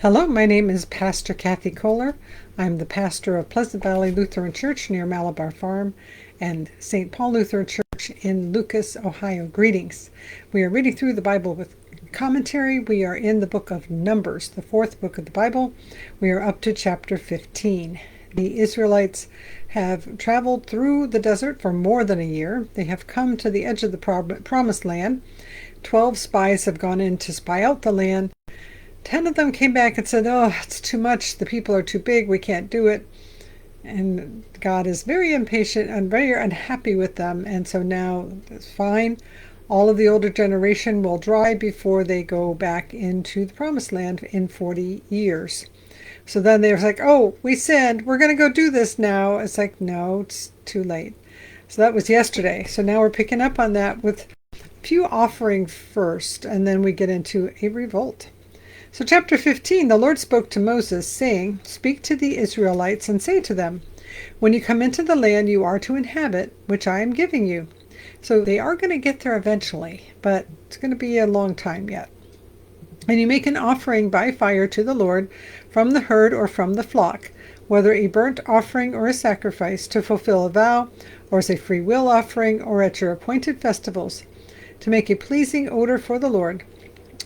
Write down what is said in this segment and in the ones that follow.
Hello, my name is Pastor Kathy Kollar. I'm the pastor of Pleasant Valley Lutheran Church near Malabar Farm and St. Paul Lutheran Church in Lucas, Ohio. Greetings. We are reading through the Bible with commentary. We are in the book of Numbers, the fourth book of the Bible. We are up to chapter 15. The Israelites have traveled through the desert for more than a year. They have come to the edge of the promised land. 12 spies have gone in to spy out the land. 10 of them came back and said, "Oh, it's too much. The people are too big. We can't do it." And God is very impatient and very unhappy with them. And so now it's fine. All of the older generation will die before they go back into the promised land in 40 years. So then they were like, "Oh, we sinned. We're going to go do this now." It's like, no, it's too late. So that was yesterday. So now we're picking up on that with a few offering first, and then we get into a revolt. So chapter 15, the Lord spoke to Moses, saying, "Speak to the Israelites and say to them, when you come into the land you are to inhabit, which I am giving you." So they are going to get there eventually, but it's going to be a long time yet. "And you make an offering by fire to the Lord from the herd or from the flock, whether a burnt offering or a sacrifice, to fulfill a vow, or as a free will offering, or at your appointed festivals, to make a pleasing odor for the Lord.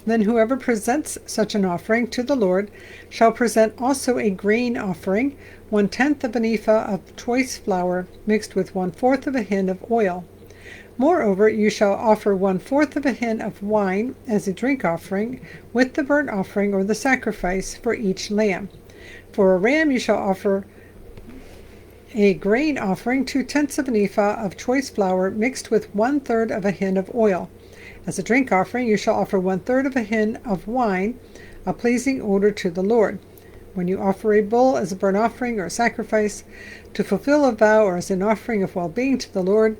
Then whoever presents such an offering to the Lord shall present also a grain offering, 1/10 of an ephah of choice flour, mixed with 1/4 of a hin of oil. Moreover, you shall offer 1/4 of a hin of wine as a drink offering, with the burnt offering or the sacrifice for each lamb. For a ram you shall offer a grain offering, 2/10 of an ephah of choice flour, mixed with 1/3 of a hin of oil. As a drink offering, you shall offer 1/3 of a hin of wine, a pleasing odor to the Lord. When you offer a bull as a burnt offering or a sacrifice, to fulfill a vow or as an offering of well-being to the Lord,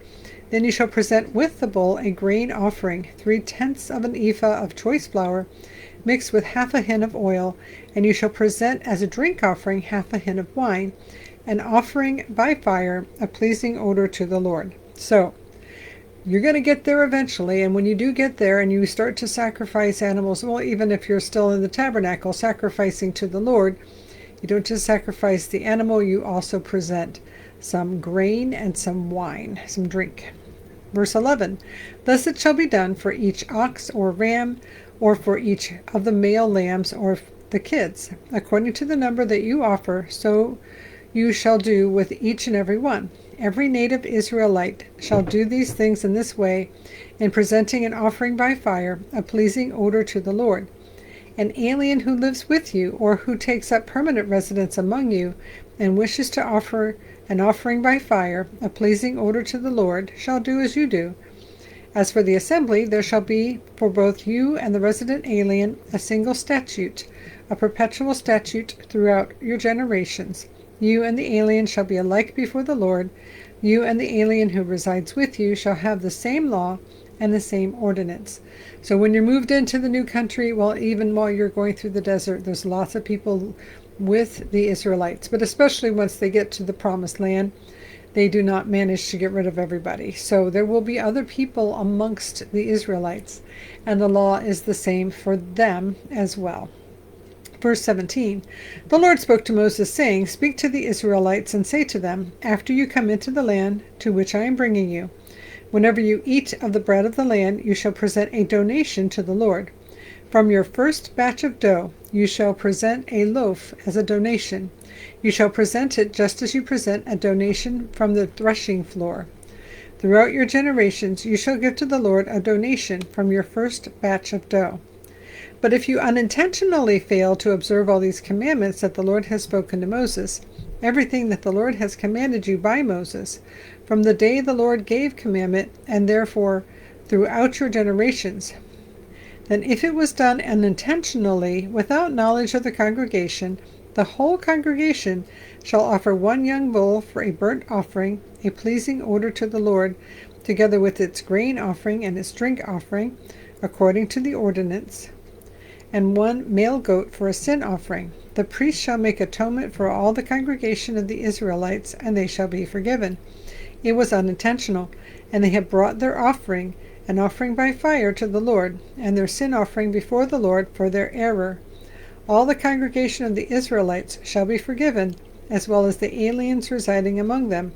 then you shall present with the bull a grain offering, 3/10 of an ephah of choice flour, mixed with half a hin of oil, and you shall present as a drink offering half a hin of wine, an offering by fire, a pleasing odor to the Lord." So, you're going to get there eventually, and when you do get there and you start to sacrifice animals, well, even if you're still in the tabernacle sacrificing to the Lord, you don't just sacrifice the animal, you also present some grain and some wine, some drink. Verse 11, "Thus it shall be done for each ox or ram, or for each of the male lambs or the kids, according to the number that you offer, so you shall do with each and every one. Every native Israelite shall do these things in this way, in presenting an offering by fire, a pleasing odor to the Lord. An alien who lives with you, or who takes up permanent residence among you, and wishes to offer an offering by fire, a pleasing odor to the Lord, shall do as you do. As for the assembly, there shall be for both you and the resident alien a single statute, a perpetual statute throughout your generations. You and the alien shall be alike before the Lord. You and the alien who resides with you shall have the same law and the same ordinance." So when you're moved into the new country, well, even while you're going through the desert, there's lots of people with the Israelites. But especially once they get to the promised land, they do not manage to get rid of everybody. So there will be other people amongst the Israelites, and the law is the same for them as well. Verse 17, "The Lord spoke to Moses, saying, Speak to the Israelites and say to them, after you come into the land to which I am bringing you, whenever you eat of the bread of the land, you shall present a donation to the Lord. From your first batch of dough you shall present a loaf as a donation. You shall present it just as you present a donation from the threshing floor. Throughout your generations you shall give to the Lord a donation from your first batch of dough. But if you unintentionally fail to observe all these commandments that the Lord has spoken to Moses, everything that the Lord has commanded you by Moses, from the day the Lord gave commandment, and therefore throughout your generations, then if it was done unintentionally, without knowledge of the congregation, the whole congregation shall offer one young bull for a burnt offering, a pleasing odor to the Lord, together with its grain offering and its drink offering, according to the ordinance, and one male goat for a sin offering. The priest shall make atonement for all the congregation of the Israelites, and they shall be forgiven. It was unintentional, and they have brought their offering, an offering by fire to the Lord, and their sin offering before the Lord for their error. All the congregation of the Israelites shall be forgiven, as well as the aliens residing among them,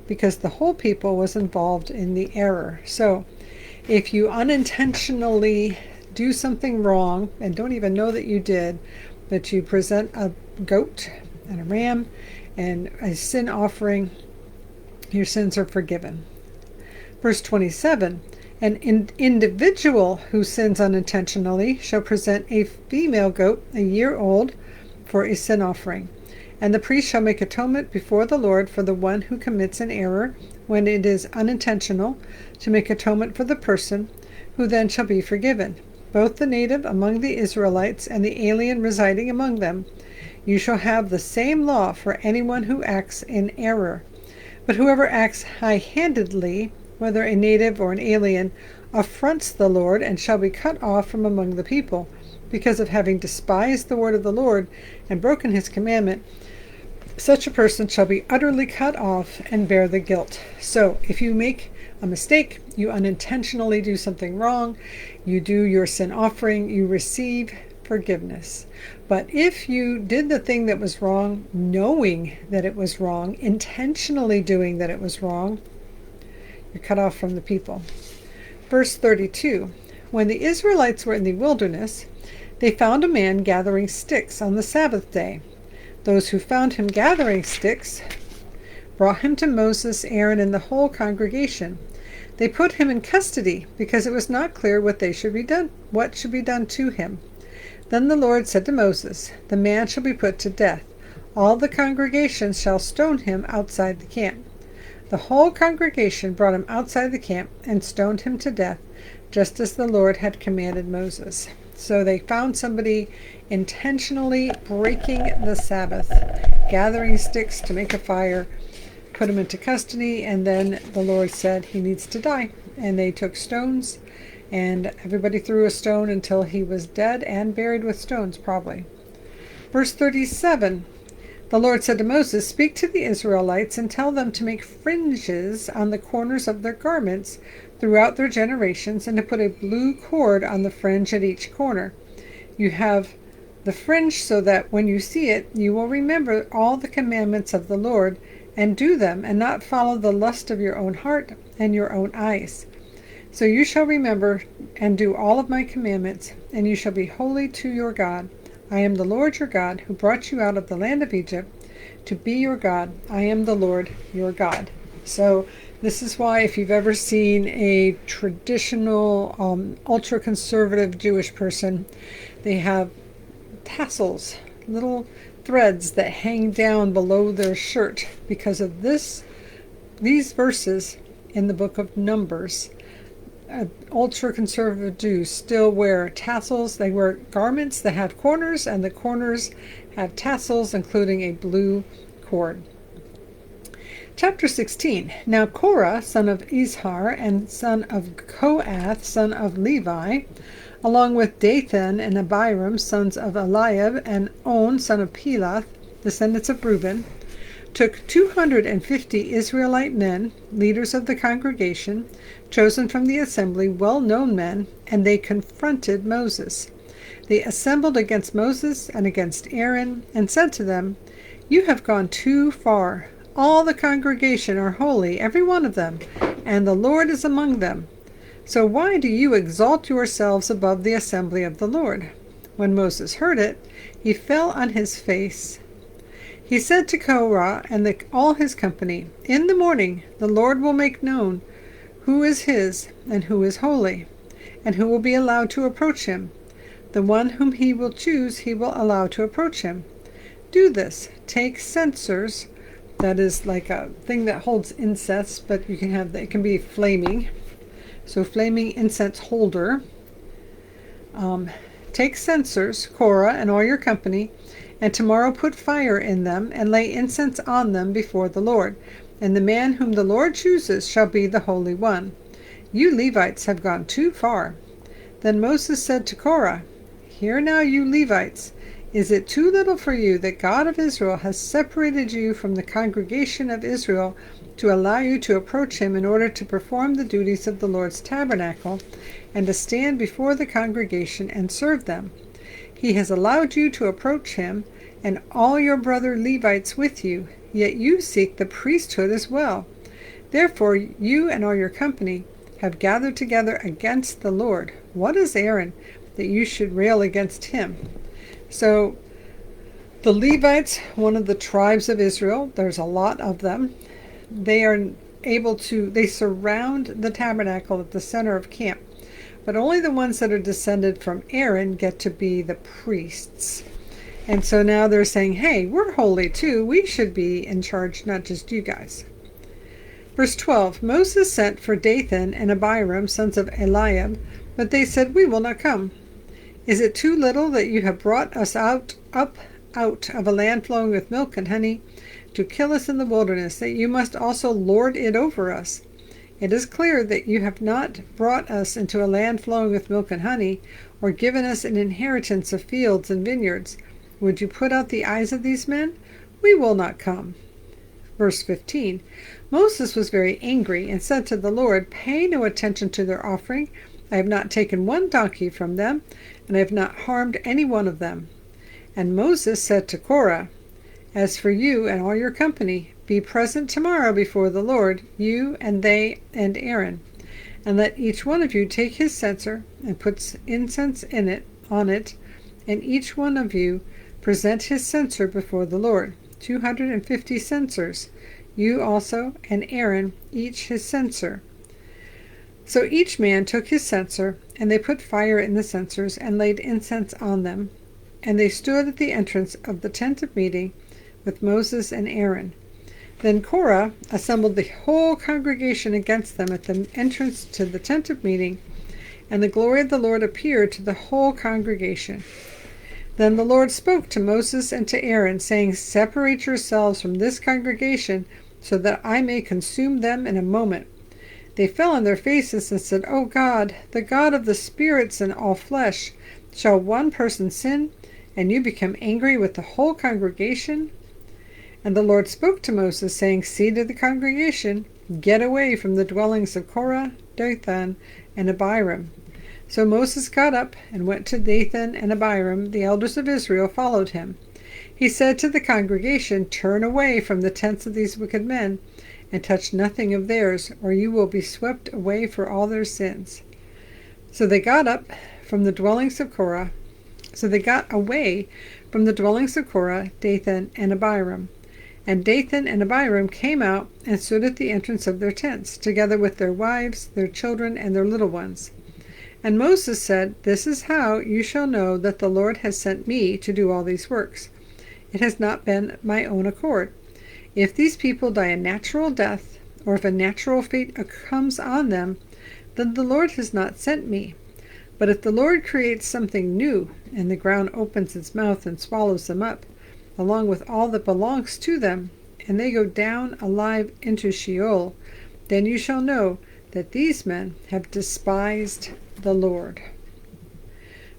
because the whole people was involved in the error. So, if you unintentionally do something wrong and don't even know that you did, but you present a goat and a ram and a sin offering, your sins are forgiven. Verse 27, an individual who sins unintentionally shall present a female goat a year old for a sin offering. And the priest shall make atonement before the Lord for the one who commits an error when it is unintentional, to make atonement for the person, who then shall be forgiven, both the native among the Israelites and the alien residing among them. You shall have the same law for anyone who acts in error. But whoever acts high-handedly, whether a native or an alien, affronts the Lord and shall be cut off from among the people, because of having despised the word of the Lord and broken his commandment. Such a person shall be utterly cut off and bear the guilt. So, if you make a mistake, you unintentionally do something wrong, you do your sin offering, you receive forgiveness. But if you did the thing that was wrong, knowing that it was wrong, intentionally doing that it was wrong, you're cut off from the people. Verse 32, when the Israelites were in the wilderness, they found a man gathering sticks on the Sabbath day. Those who found him gathering sticks brought him to Moses, Aaron, and the whole congregation. They put him in custody because it was not clear what should be done to him. Then the Lord said to Moses, the man shall be put to death. All the congregation shall stone him outside the camp. The whole congregation brought him outside the camp and stoned him to death, just as the Lord had commanded Moses. So they found somebody intentionally breaking the Sabbath, gathering sticks to make a fire, put him into custody, and then the Lord said he needs to die. And they took stones, and everybody threw a stone until he was dead and buried with stones, probably. Verse 37, the Lord said to Moses, speak to the Israelites and tell them to make fringes on the corners of their garments throughout their generations, and to put a blue cord on the fringe at each corner. You have the fringe so that when you see it, you will remember all the commandments of the Lord and do them, and not follow the lust of your own heart and your own eyes. So you shall remember and do all of my commandments, and you shall be holy to your God. I am the Lord your God, who brought you out of the land of Egypt to be your God. I am the Lord your God. So this is why, if you've ever seen a traditional ultra-conservative Jewish person, they have tassels, little threads that hang down below their shirt because of these verses in the book of Numbers. Ultra-conservative Jews still wear tassels. They wear garments that have corners, and the corners have tassels, including a blue cord. Chapter 16. Now Korah, son of Izhar, and son of Kohath, son of Levi, along with Dathan and Abiram, sons of Eliab, and On, son of Pelath, descendants of Reuben, took 250 Israelite men, leaders of the congregation, chosen from the assembly, well-known men, and they confronted Moses. They assembled against Moses and against Aaron, and said to them, you have gone too far. All the congregation are holy, every one of them, and the Lord is among them. So why do you exalt yourselves above the assembly of the Lord? When Moses heard it, he fell on his face. He said to Korah and all his company, in the morning the Lord will make known who is his and who is holy, and who will be allowed to approach him. The one whom he will choose he will allow to approach him. Do this. Take censers, that is like a thing that holds incense, but you can have it can be flaming. So flaming incense holder. Take censers, Korah and all your company, and tomorrow put fire in them, and lay incense on them before the Lord. And the man whom the Lord chooses shall be the Holy One. You Levites have gone too far. Then Moses said to Korah, hear now, you Levites, is it too little for you that God of Israel has separated you from the congregation of Israel to allow you to approach him in order to perform the duties of the Lord's tabernacle, and to stand before the congregation and serve them? He has allowed you to approach him, and all your brother Levites with you, yet you seek the priesthood as well. Therefore you and all your company have gathered together against the Lord. What is Aaron, that you should rail against him?" So the Levites, one of the tribes of Israel, there's a lot of them, they surround the tabernacle at the center of camp. But only the ones that are descended from Aaron get to be the priests. And so now they're saying, hey, we're holy too. We should be in charge, not just you guys. Verse 12, Moses sent for Dathan and Abiram, sons of Eliab, but they said, "We will not come. Is it too little that you have brought us up out of a land flowing with milk and honey, to kill us in the wilderness, that you must also lord it over us? It is clear that you have not brought us into a land flowing with milk and honey, or given us an inheritance of fields and vineyards. Would you put out the eyes of these men? We will not come." Verse 15, Moses was very angry and said to the Lord, "Pay no attention to their offering. I have not taken one donkey from them, and I have not harmed any one of them." And Moses said to Korah, "As for you and all your company, be present tomorrow before the Lord, you and they and Aaron, and let each one of you take his censer and put incense on it, and each one of you present his censer before the Lord, 250 censers, you also and Aaron each his censer." So each man took his censer, and they put fire in the censers and laid incense on them, and they stood at the entrance of the tent of meeting with Moses and Aaron. Then Korah assembled the whole congregation against them at the entrance to the tent of meeting, and the glory of the Lord appeared to the whole congregation. Then the Lord spoke to Moses and to Aaron, saying, "Separate yourselves from this congregation, so that I may consume them in a moment." They fell on their faces and said, "O God, the God of the spirits and all flesh, shall one person sin, and you become angry with the whole congregation?" And the Lord spoke to Moses, saying, "Say to the congregation, get away from the dwellings of Korah, Dathan, and Abiram." So Moses got up and went to Dathan and Abiram. The elders of Israel followed him. He said to the congregation, "Turn away from the tents of these wicked men, and touch nothing of theirs, or you will be swept away for all their sins." So they got up from the dwellings of Korah. So they got away from the dwellings of Korah, Dathan, and Abiram. And Dathan and Abiram came out and stood at the entrance of their tents, together with their wives, their children, and their little ones. And Moses said, "This is how you shall know that the Lord has sent me to do all these works. It has not been my own accord. If these people die a natural death, or if a natural fate comes on them, then the Lord has not sent me. But if the Lord creates something new, and the ground opens its mouth and swallows them up, along with all that belongs to them, and they go down alive into Sheol, then you shall know that these men have despised the Lord."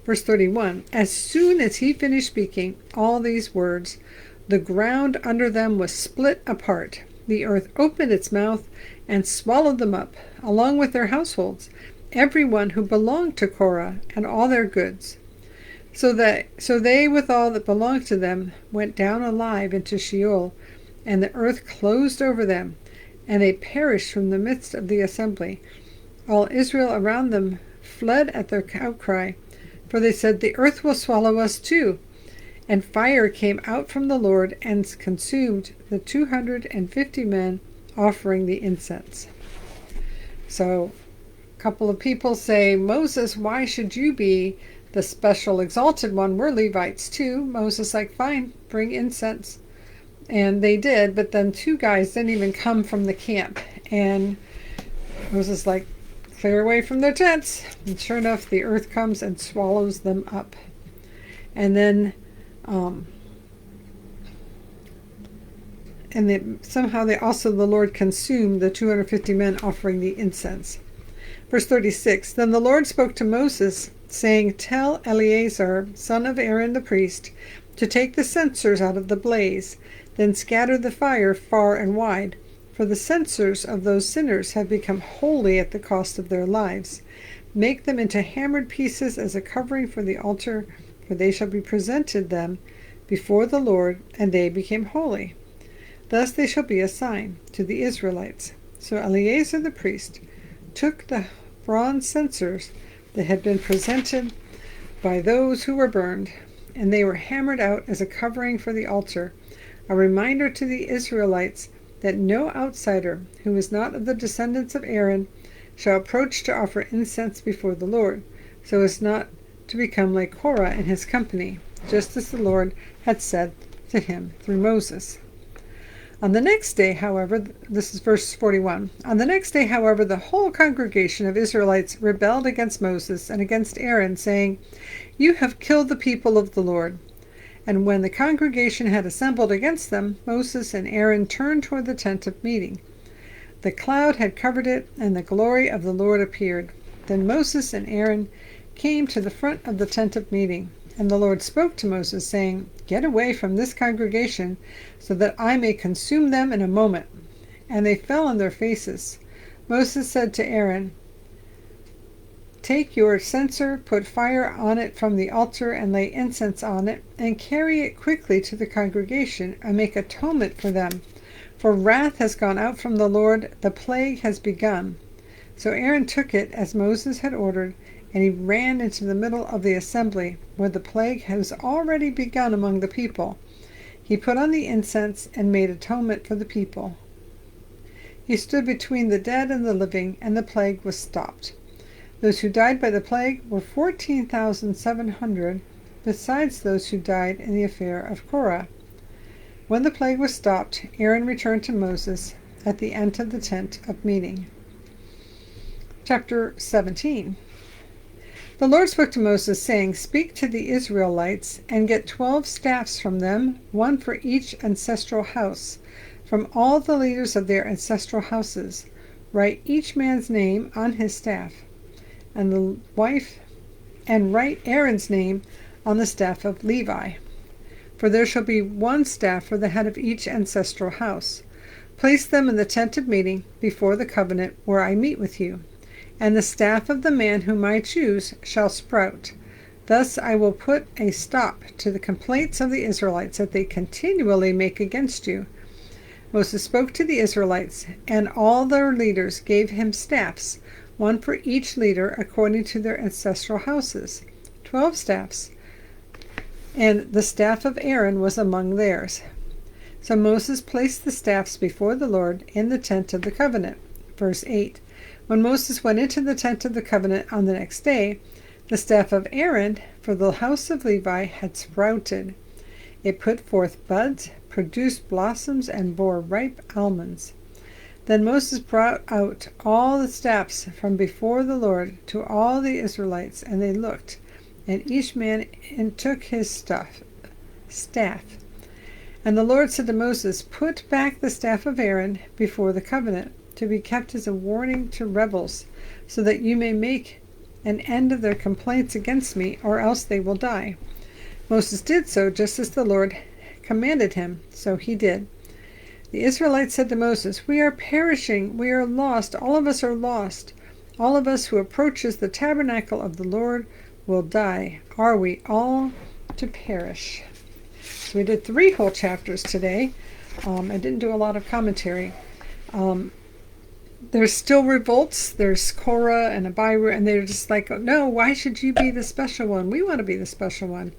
Verse 31, As soon as he finished speaking all these words, the ground under them was split apart. The earth opened its mouth and swallowed them up, along with their households, everyone who belonged to Korah, and all their goods. So they with all that belonged to them went down alive into Sheol, and the earth closed over them, and they perished from the midst of the assembly. All Israel around them fled at their outcry, for they said, "The earth will swallow us too." And fire came out from the Lord and consumed the 250 men offering the incense. So a couple of people say, "Moses, why should you be the special exalted one? We're Levites too." Moses like, "Fine, bring incense." And they did, but then two guys didn't even come from the camp. And Moses like, "Clear away from their tents." And sure enough, the earth comes and swallows them up. And then somehow the Lord consumed the 250 men offering the incense. Verse 36, Then the Lord spoke to Moses, saying, "Tell Eleazar, son of Aaron the priest, to take the censers out of the blaze, then scatter the fire far and wide, for the censers of those sinners have become holy at the cost of their lives. Make them into hammered pieces as a covering for the altar for they shall be presented them before the Lord, and they became holy. Thus they shall be a sign to the Israelites. So Eleazar the priest took the bronze censers that had been presented by those who were burned, and they were hammered out as a covering for the altar, a reminder to the Israelites that no outsider who is not of the descendants of Aaron shall approach to offer incense before the Lord, so as not to become like Korah and his company, just as the Lord had said to him through Moses. On the next day, however, this is verse 41, on the next day, however, the whole congregation of Israelites rebelled against Moses and against Aaron, saying, "You have killed the people of the Lord." And when the congregation had assembled against them, Moses and Aaron turned toward the tent of meeting. The cloud had covered it, and the glory of the Lord appeared. Then Moses and Aaron came to the front of the tent of meeting. And the Lord spoke to Moses, saying, "Get away from this congregation, so that I may consume them in a moment." And they fell on their faces. Moses said to Aaron, "Take your censer, put fire on it from the altar, and lay incense on it, and carry it quickly to the congregation, and make atonement for them. For wrath has gone out from the Lord, the plague has begun." So Aaron took it as Moses had ordered, and he ran into the middle of the assembly, where the plague has already begun among the people. He put on the incense and made atonement for the people. He stood between the dead and the living, and the plague was stopped. Those who died by the plague were 14,700, besides those who died in the affair of Korah. When the plague was stopped, Aaron returned to Moses at the end of the tent of meeting. Chapter 17. The Lord spoke to Moses, saying, "Speak to the Israelites, and get 12 staffs from them, one for each ancestral house, from all the leaders of their ancestral houses. Write each man's name on his staff, and write Aaron's name on the staff of Levi. For there shall be one staff for the head of each ancestral house. Place them in the tent of meeting before the covenant where I meet with you. And the staff of the man whom I choose shall sprout. Thus I will put a stop to the complaints of the Israelites that they continually make against you." Moses spoke to the Israelites, and all their leaders gave him staffs, one for each leader according to their ancestral houses, 12 staffs, and the staff of Aaron was among theirs. So Moses placed the staffs before the Lord in the tent of the covenant. Verse 8. When Moses went into the tent of the covenant on the next day, the staff of Aaron for the house of Levi had sprouted. It put forth buds, produced blossoms, and bore ripe almonds. Then Moses brought out all the staffs from before the Lord to all the Israelites, and they looked, and each man took his staff. And the Lord said to Moses, "Put back the staff of Aaron before the covenant, to be kept as a warning to rebels, so that you may make an end of their complaints against me, or else they will die." Moses did so just as the Lord commanded him, so he did. The Israelites said to Moses, "We are perishing, we are lost, all of us are lost. All of us who approaches the tabernacle of the Lord will die. Are we all to perish?" So we did 3 whole chapters today. I didn't do a lot of commentary. There's still revolts. There's Korah and Abiram, and they're just like, "No, why should you be the special one? We want to be the special one."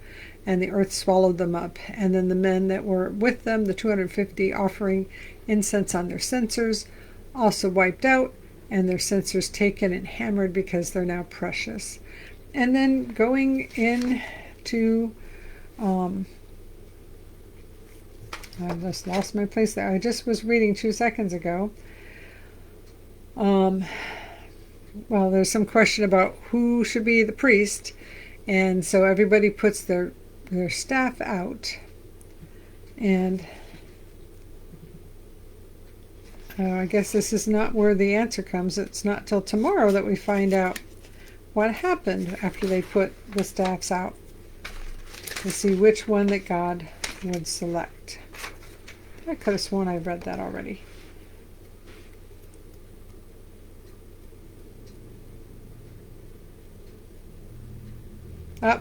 And the earth swallowed them up. And then the men that were with them, the 250 offering incense on their censers, also wiped out, and their censers taken and hammered because they're now precious. And then going into, I just lost my place there. I just was reading 2 seconds ago. Well, there's some question about who should be the priest, and so everybody puts their staff out, and I guess this is not where the answer comes. It's not till tomorrow that we find out what happened after they put the staffs out, to see which one that God would select. I could have sworn I read that already.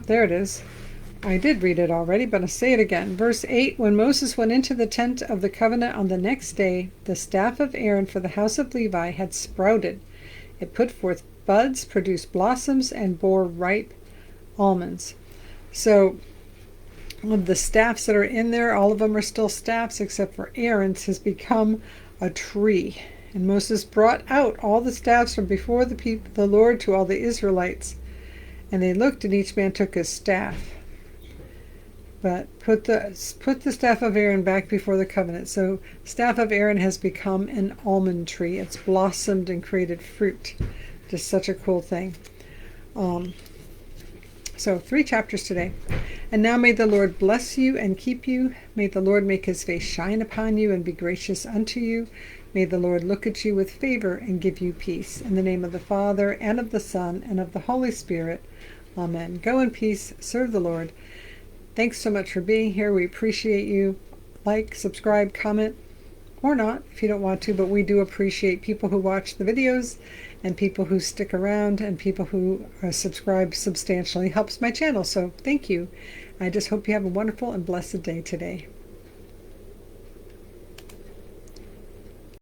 There it is. I did read it already, but I'll say it again. Verse 8, when Moses went into the tent of the covenant on the next day, the staff of Aaron for the house of Levi had sprouted. It put forth buds, produced blossoms, and bore ripe almonds. So of the staffs that are in there, all of them are still staffs except for Aaron's has become a tree. And Moses brought out all the staffs from before the Lord to all the Israelites. And they looked, and each man took his staff. But put the staff of Aaron back before the covenant. So staff of Aaron has become an almond tree. It's blossomed and created fruit. Just such a cool thing. So 3 chapters today. And now may the Lord bless you and keep you. May the Lord make his face shine upon you and be gracious unto you. May the Lord look at you with favor and give you peace. In the name of the Father, and of the Son, and of the Holy Spirit. Amen. Go in peace. Serve the Lord. Thanks so much for being here. We appreciate you. Like, subscribe, comment, or not if you don't want to, but we do appreciate people who watch the videos and people who stick around and people who subscribe substantially. Helps my channel, so thank you. I just hope you have a wonderful and blessed day today.